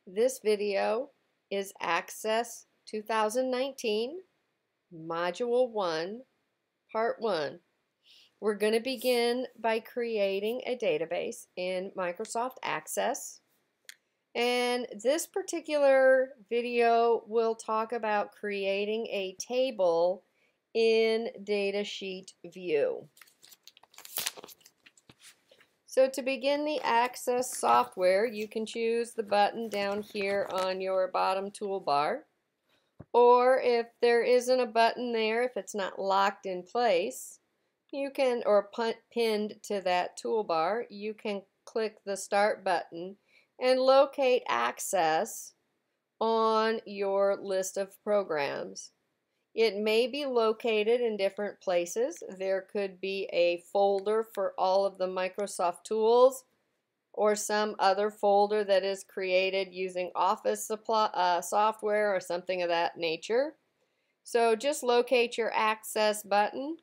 This video is Access 2019, Module 1, Part 1. We're going to begin by creating a database in Microsoft Access. And this particular video will talk about creating a table in Datasheet View. So to begin the Access software, you can choose the button down here on your bottom toolbar. Or if there isn't a button there, if it's not locked in place, you can, or pinned to that toolbar, you can click the Start button and locate Access on your list of programs. It may be located in different places. There could be a folder for all of the Microsoft tools or some other folder that is created using Office software or something of that nature. So just locate your Access button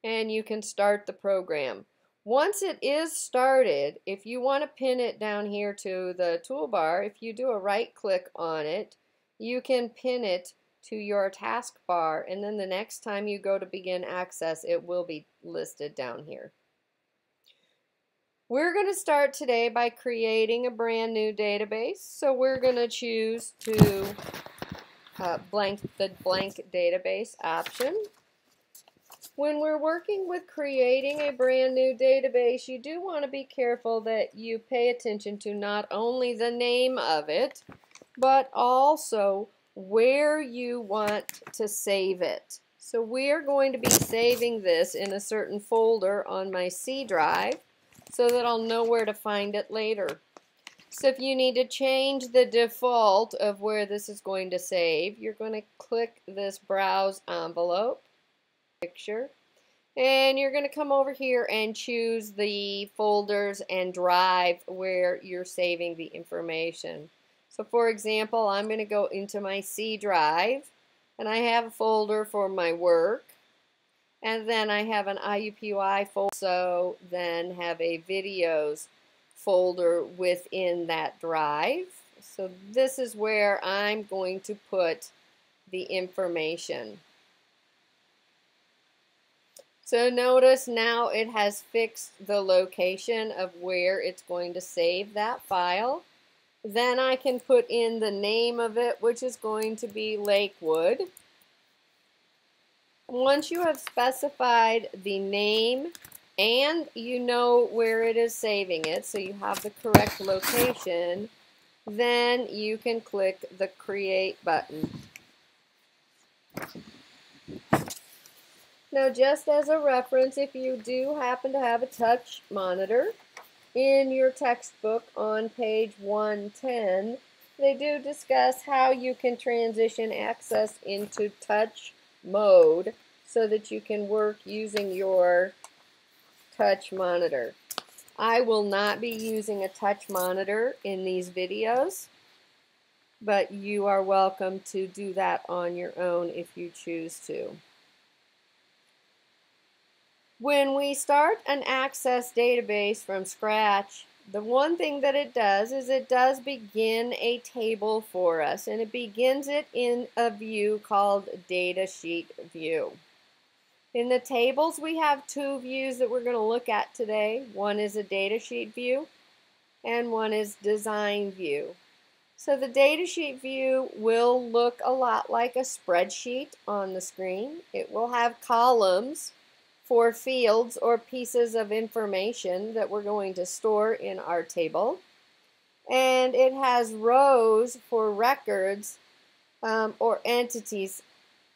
and you can start the program. Once it is started, if you want to pin it down here to the toolbar, if you do a right click on it, you can pin it to your taskbar, and then the next time you go to begin Access, it will be listed down here. We're going to start today by creating a brand new database. So we're going to choose to the blank database option. When we're working with creating a brand new database, you do want to be careful that you pay attention to not only the name of it, but also where you want to save it. So we are going to be saving this in a certain folder on my C drive so that I'll know where to find it later. So if you need to change the default of where this is going to save, you're going to click this Browse Envelope picture, and you're going to come over here and choose the folders and drive where you're saving the information. So for example, I'm going to go into my C drive, and I have a folder for my work, and then I have an IUPUI folder, so then have a videos folder within that drive. So this is where I'm going to put the information. So notice now it has fixed the location of where it's going to save that file. Then I can put in the name of it, which is going to be Lakewood. Once you have specified the name and you know where it is saving it, so you have the correct location, then you can click the Create button. Now, just as a reference, if you do happen to have a touch monitor, in your textbook on page 110, they do discuss how you can transition Access into touch mode so that you can work using your touch monitor. I will not be using a touch monitor in these videos, but you are welcome to do that on your own if you choose to. When we start an Access database from scratch, the one thing that it does is it does begin a table for us, and it begins it in a view called Datasheet View. In the tables, we have two views that we're going to look at today. One is a Datasheet view, and one is Design View. So the Datasheet view will look a lot like a spreadsheet on the screen. It will have columns for fields or pieces of information that we're going to store in our table. And it has rows for records or entities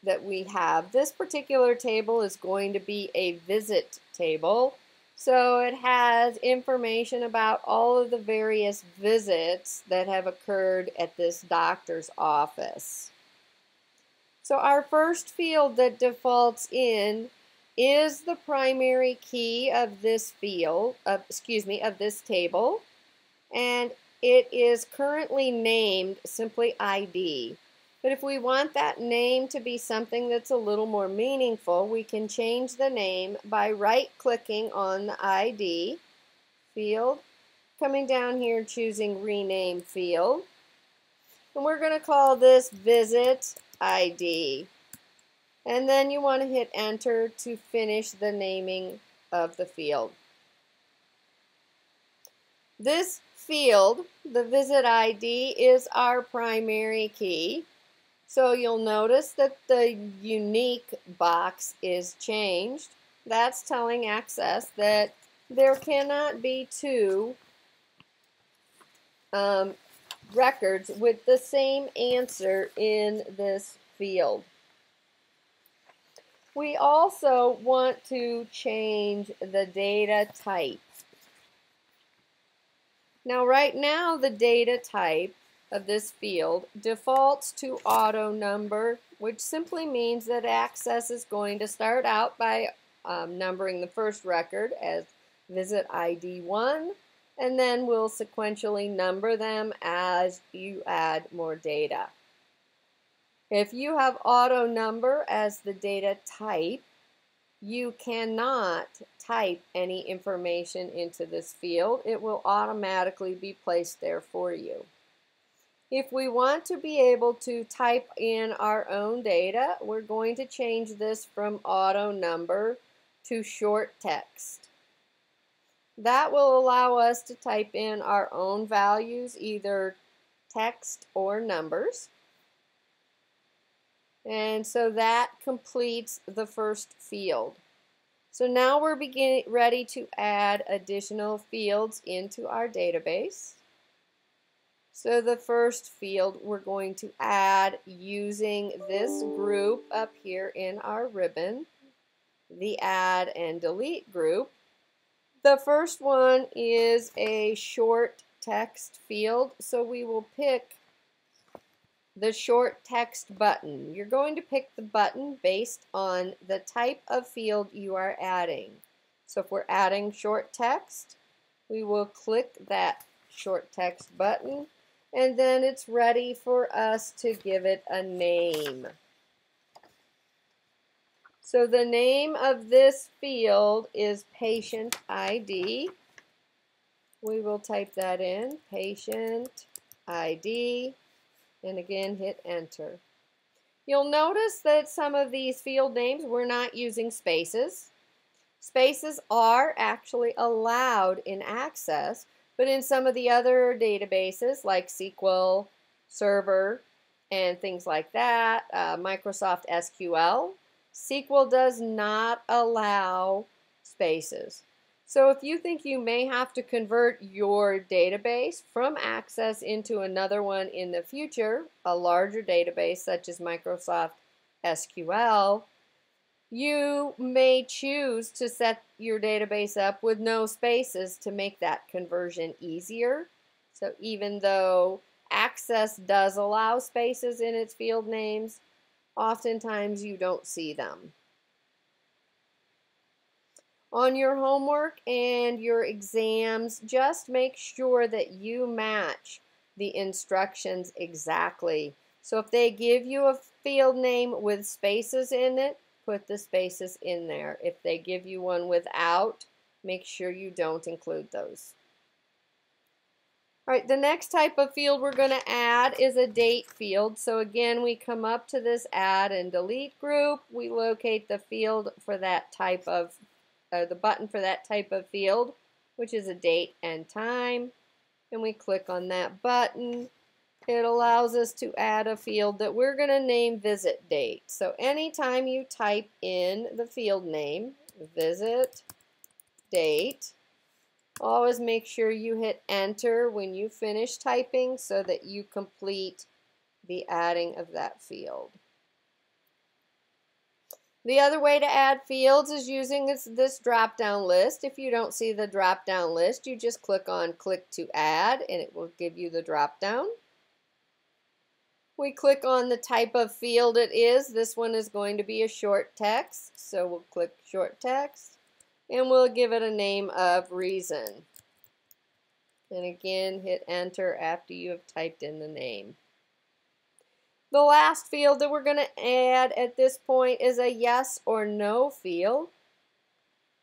that we have. This particular table is going to be a visit table. So it has information about all of the various visits that have occurred at this doctor's office. So our first field that defaults in is the primary key of this field, of this table, and it is currently named simply ID. But if we want that name to be something that's a little more meaningful, we can change the name by right-clicking on the ID field, coming down here choosing Rename Field, And we're going to call this visit ID. And then you want to hit enter to finish the naming of the field. This field, the visit ID, is our primary key. So you'll notice that the unique box is changed. That's telling Access that there cannot be two records with the same answer in this field. We also want to change the data type. Now right now the data type of this field defaults to auto number, which simply means that Access is going to start out by numbering the first record as visit ID 1, and then we'll sequentially number them as you add more data. If you have auto number as the data type, you cannot type any information into this field. It will automatically be placed there for you. If we want to be able to type in our own data, we're going to change this from auto number to short text. That will allow us to type in our own values, either text or numbers. And so that completes the first field. So now we're ready to add additional fields into our database. So the first field we're going to add using this group up here in our ribbon, the add and delete group. The first one is a short text field, so we will pick the short text button. You're going to pick the button based on the type of field you are adding. So if we're adding short text, we will click that short text button, and then it's ready for us to give it a name. So the name of this field is patient ID. We will type that in, patient ID, and again hit enter. You'll notice that some of these field names we're not using spaces. Spaces are actually allowed in Access, but in some of the other databases like SQL Server and things like that, Microsoft SQL, SQL does not allow spaces. So if you think you may have to convert your database from Access into another one in the future, a larger database such as Microsoft SQL, you may choose to set your database up with no spaces to make that conversion easier. So even though Access does allow spaces in its field names, oftentimes you don't see them. On your homework and your exams, just make sure that you match the instructions exactly. So if they give you a field name with spaces in it, put the spaces in there. If they give you one without, make sure you don't include those. All right, the next type of field we're going to add is a date field. So again, we come up to this add and delete group. We locate the field for that type of, the button for that type of field, which is a date and time. And we click on that button. It allows us to add a field that we're going to name visit date. So anytime you type in the field name, visit date, always make sure you hit enter when you finish typing so that you complete the adding of that field. The other way to add fields is using this drop-down list. If you don't see the drop-down list, you just click on click to add and it will give you the drop-down. We click on the type of field it is. This one is going to be a short text, so we'll click short text. And we'll give it a name of reason. And again, hit enter after you have typed in the name. The last field that we're going to add at this point is a yes or no field.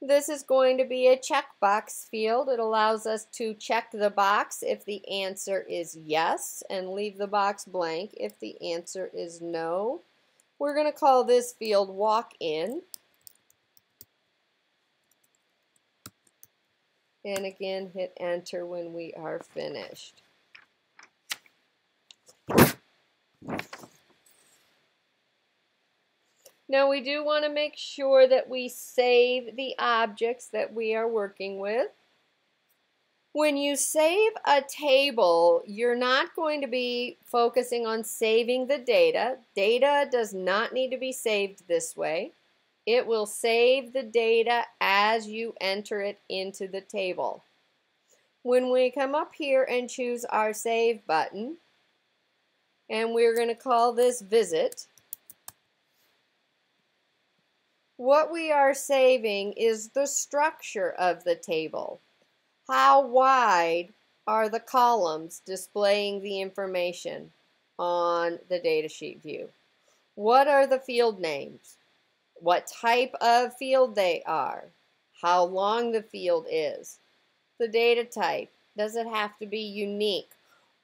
This is going to be a checkbox field. It allows us to check the box if the answer is yes and leave the box blank if the answer is no. We're going to call this field walk in. And again, hit enter when we are finished. Now we do want to make sure that we save the objects that we are working with. When you save a table, you're not going to be focusing on saving the data. Data does not need to be saved this way. It will save the data as you enter it into the table. When we come up here and choose our Save button, and we're going to call this Visit, what we are saving is the structure of the table. How wide are the columns displaying the information on the datasheet view? What are the field names? What type of field they are? How long the field is? The data type. Does it have to be unique?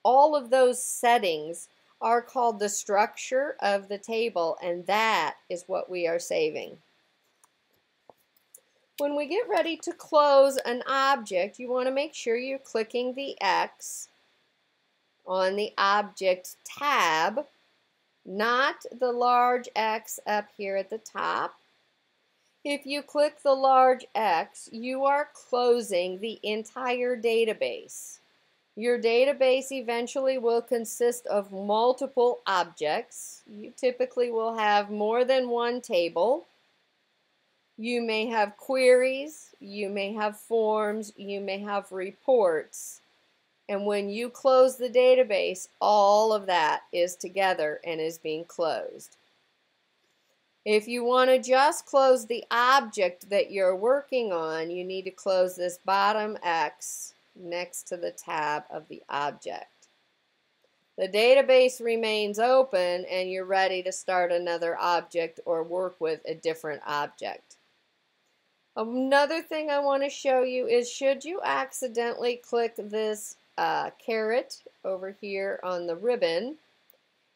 All of those settings are called the structure of the table, and that is what we are saving. When we get ready to close an object, you want to make sure you're clicking the X on the Object tab, not the large X up here at the top. If you click the large X, you are closing the entire database. Your database eventually will consist of multiple objects. You typically will have more than one table. You may have queries, you may have forms, you may have reports. And when you close the database, all of that is together and is being closed. If you want to just close the object that you're working on, you need to close this bottom X next to the tab of the object. The database remains open and you're ready to start another object or work with a different object. Another thing I want to show you is should you accidentally click this caret over here on the ribbon,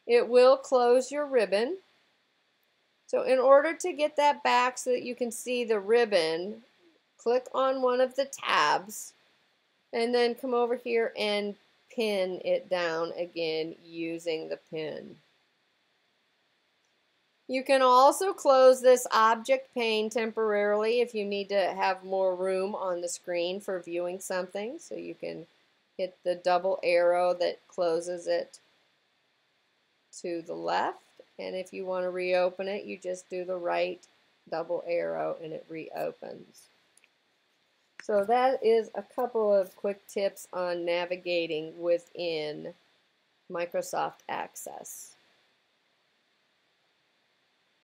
it will close your ribbon. So in order to get that back so that you can see the ribbon, click on one of the tabs and then come over here and pin it down again using the pin. You can also close this object pane temporarily if you need to have more room on the screen for viewing something. So you can hit the double arrow that closes it to the left. And if you want to reopen it, you just do the right double arrow and it reopens. So that is a couple of quick tips on navigating within Microsoft Access.